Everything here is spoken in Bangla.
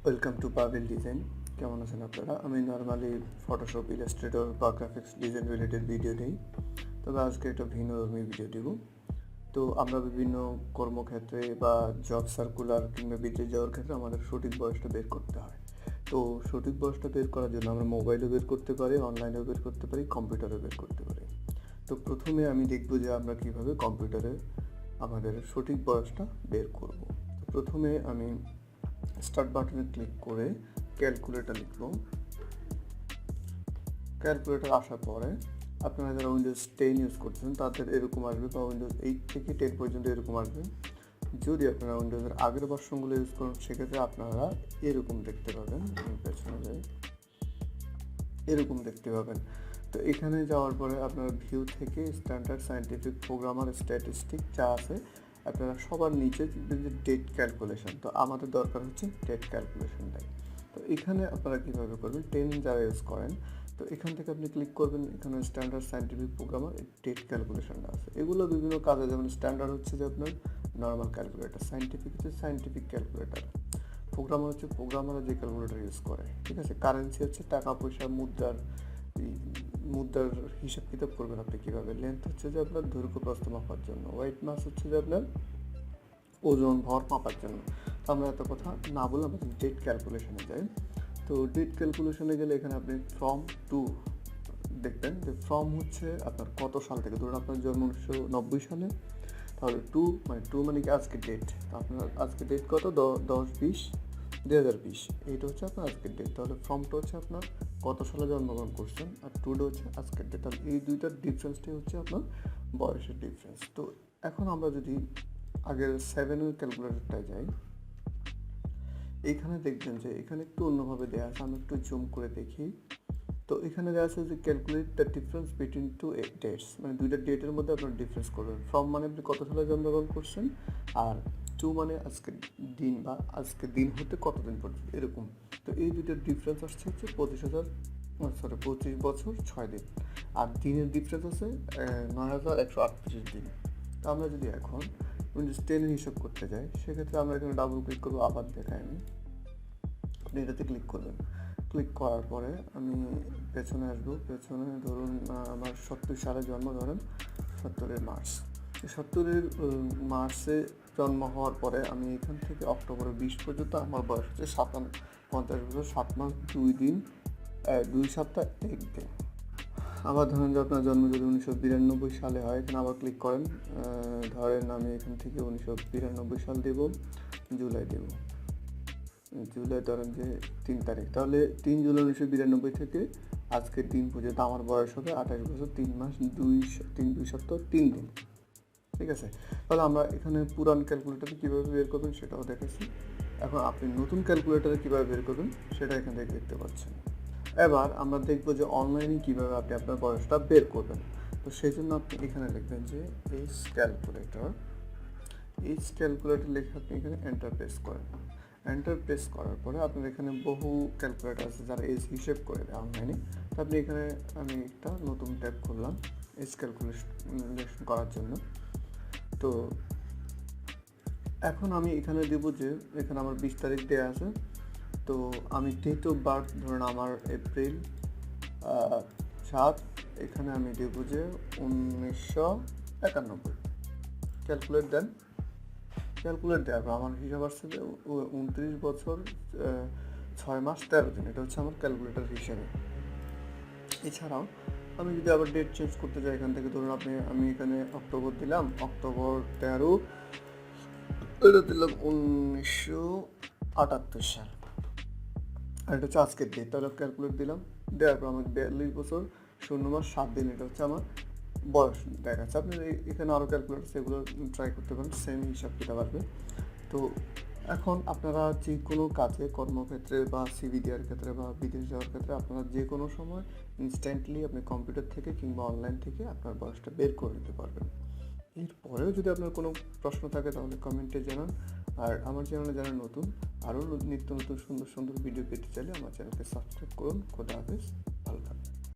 Welcome to Pavel design. কেমন আছেন আপনারা? আমি নর্মালি ফটোশপ, ইলাস্ট্রেটর বা গ্রাফিক্স ডিজাইন রিলেটেড ভিডিও দিই, তবে আজকে একটা ভিন্নধর্মী ভিডিও দেব। তো আমরা বিভিন্ন কর্মক্ষেত্রে বা জব সার্কুলার কিংবা বিদেশ যাওয়ার ক্ষেত্রে আমাদের সঠিক বয়সটা বের করতে হয়। তো সঠিক বয়সটা বের করার জন্য আমরা মোবাইলেও বের করতে পারি, অনলাইনেও বের করতে পারি, কম্পিউটারেও বের করতে পারি। তো প্রথমে আমি দেখব যে আমরা কীভাবে কম্পিউটারে আমাদের সঠিক বয়সটা বের করব। তো প্রথমে আমি স্টার্ট বাটনে ক্লিক করে ক্যালকুলেটর লিখব। ক্যালকুলেটর আসার পরে আপনারা যারা উইন্ডোজ 10 ইউজ করছেন তাদের এরকম আসবে, বা উইন্ডোজ 8 থেকে 10 পর্যন্ত এরকম আসবে। যদি আপনারা উইন্ডোজের আগের ভার্সনগুলো ইউজ করেন সেক্ষেত্রে আপনারা এরকম দেখতে পাবেন, পেছনে যাই, এরকম দেখতে পাবেন। তো এখানে যাওয়ার পরে আপনারা ভিউ থেকে স্ট্যান্ডার্ড, সায়েন্টিফিক, প্রোগ্রামার, স্ট্যাটিস্টিক যা আছে আপনারা সবার নিচে দেখবেন যে ডেট ক্যালকুলেশন। তো আমাদের দরকার হচ্ছে ডেট ক্যালকুলেশনটাই। তো এখানে আপনারা কীভাবে করবেন, 10 যারা ইউজ করেন তো এখান থেকে আপনি ক্লিক করবেন, এখানে স্ট্যান্ডার্ড, সায়েন্টিফিক, প্রোগ্রামার, ডেট ক্যালকুলেশনটা আছে। এগুলো বিভিন্ন কাজে, যেমন স্ট্যান্ডার্ড হচ্ছে যে আপনার নর্মাল ক্যালকুলেটর, সায়েন্টিফিক হচ্ছে সায়েন্টিফিক ক্যালকুলেটর, প্রোগ্রামার হচ্ছে প্রোগ্রামার যে ক্যালকুলেটর ইউজ করে, ঠিক আছে। কারেন্সি হচ্ছে টাকা পয়সা, মুদ্রার হিসাব কিতাব করবেন আপনি কীভাবে। লেন্থ হচ্ছে যে আপনার দৈর্ঘ্য প্রস্থ মাপার জন্য। ওয়েট মাস হচ্ছে যে আপনার ওজন ভর মাপার জন্য। তো আমরা এত কথা না বলে আমরা ডেট ক্যালকুলেশনে যাই। তো ডেট ক্যালকুলেশনে গেলে এখানে আপনি ফ্রম টু দেখবেন যে ফ্রম হচ্ছে আপনার কত সাল থেকে। ধরুন আপনার জন্ম 1990 সালে, তাহলে টু মানে কি আজকের ডেট। আপনার আজকের ডেট কত, 10-20-2020, এইটা হচ্ছে আপনার আজকের ডেট। তাহলে ফর্মটা হচ্ছে আপনার কত সালে জন্মগ্রহণ করছেন, আর টুডে হচ্ছে আজকের ডেট। তাহলে এই দুইটার ডিফারেন্সটাই হচ্ছে আপনার বয়সের ডিফারেন্স। তো এখন আমরা যদি আগের 7-এর ক্যালকুলেটরটায় যাই, এইখানে দেখবেন যে এখানে একটু অন্যভাবে দেওয়া আছে। আমি একটু জুম করে দেখি। তো এখানে দেওয়া আছে যে calculate the difference between two dates, মানে দুইটা ডেটের মধ্যে আপনার ডিফারেন্স করবেন। ফ্রম মানে আপনি কত সালে জন্মগ্রহণ করছেন, আর টু মানে আজকের দিন বা আজকের দিন হতে কতদিন পর্যন্ত এরকম। তো এই দুইটার ডিফারেন্স আসছে হচ্ছে 25 বছর 6 দিন, আর দিনের ডিফারেন্স আছে 9138 দিন। তো আমরা যদি এখন উইন্ডোজ 10 হিসাব করতে যাই সেক্ষেত্রে আমরা এখানে ডাবল ক্লিক করবো, আবার দেখাই আমি। আপনি এটাতে ক্লিক করবেন। ক্লিক করার পরে আমি পেছনে আসবো। পেছনে ধরুন আমার 70 সালে জন্ম, ধরেন 70-এর মার্চ। 70-এর মার্চে জন্ম হওয়ার পরে আমি এখান থেকে অক্টোবরের 20 পর্যন্ত আমার বয়স হচ্ছে 50 বছর 7 মাস 2 দিন 2 সপ্তাহ 1 দিন। আবার ধরেন যে আপনার জন্ম যদি 1992 সালে হয়, এখানে আবার ক্লিক করেন। ধরেন আমি এখান থেকে 1992 সাল দেব, জুলাই দেব, জুলাই ধরেন যে 3 তারিখ। তাহলে 3 জুলাই 1992 থেকে আজকের দিন পর্যন্ত আমার বয়স হবে 28 বছর 3 মাস 2 সপ্তাহ 3 দিন, ঠিক আছে। তাহলে আমরা এখানে পুরান ক্যালকুলেটারে কীভাবে বের করবেন সেটাও দেখেছি। এখন আপনি নতুন ক্যালকুলেটারে কীভাবে বের করবেন সেটা এখান থেকে দেখতে পাচ্ছেন। এবার আমরা দেখব যে অনলাইনে কীভাবে আপনি আপনার বয়সটা বের করবেন। তো সেই জন্য আপনি এখানে লিখবেন যে এইচ ক্যালকুলেটর লিখে আপনি এখানে এন্টার প্রেস করেন। এন্টার প্রেস করার পরে আপনার এখানে বহু ক্যালকুলেটর আছে যারা এজ হিসেব করে দেয় অনলাইনে। তো আপনি এখানে আমি একটা নতুন ট্যাব করলাম এজ ক্যালকুলেশন করার জন্য। তো এখন আমি এখানে দেবো যে এখানে আমার 20 তারিখ দেওয়া আছে। তো আমি ডেট অফ বার্থ ধরুন আমার এপ্রিল 7, এখানে আমি দেবো যে 1991। ক্যালকুলেট দেওয়ার পর আমার হিসাব আসছে যে 29 বছর 6 মাস 13 দিন। এটা হচ্ছে আমার ক্যালকুলেটর হিসেবে। এছাড়াও আমি যদি আবার ডেট চেঞ্জ করতে যাই, এখান থেকে ধরুন আমি এখানে অক্টোবর দিলাম, অক্টোবর 13, এটা দিলাম 1978 সাল, আর এটা হচ্ছে আজকের ডেট। তাহলে ক্যালকুলেট দিলাম, দেওয়ার পর আমার 42 বছর 0 মাস 7 দিন, এটা হচ্ছে আমার বয়স দেখাচ্ছে। আপনি এখানে আরও ক্যালকুলেটর সেগুলো ট্রাই করতে পারেন, সেম হিসাব কিতাব আসবে। তো এখন আপনারা যে কোনো কাজে, কর্মক্ষেত্রে বা সিভি দেওয়ার ক্ষেত্রে বা বিদেশ যাওয়ার ক্ষেত্রে আপনারা যে কোনো সময় ইনস্ট্যান্টলি আপনি কম্পিউটার থেকে কিংবা অনলাইন থেকে আপনার বয়সটা বের করে নিতে পারবেন। এরপরেও যদি আপনার কোনো প্রশ্ন থাকে তাহলে কমেন্টে জানান। আর আমার চ্যানেলে যারা নতুন, আরও নিত্য নতুন সুন্দর সুন্দর ভিডিও পেতে চাইলে আমার চ্যানেলকে সাবস্ক্রাইব করুন। খোদা হাফেজ, ভালো থাকবেন।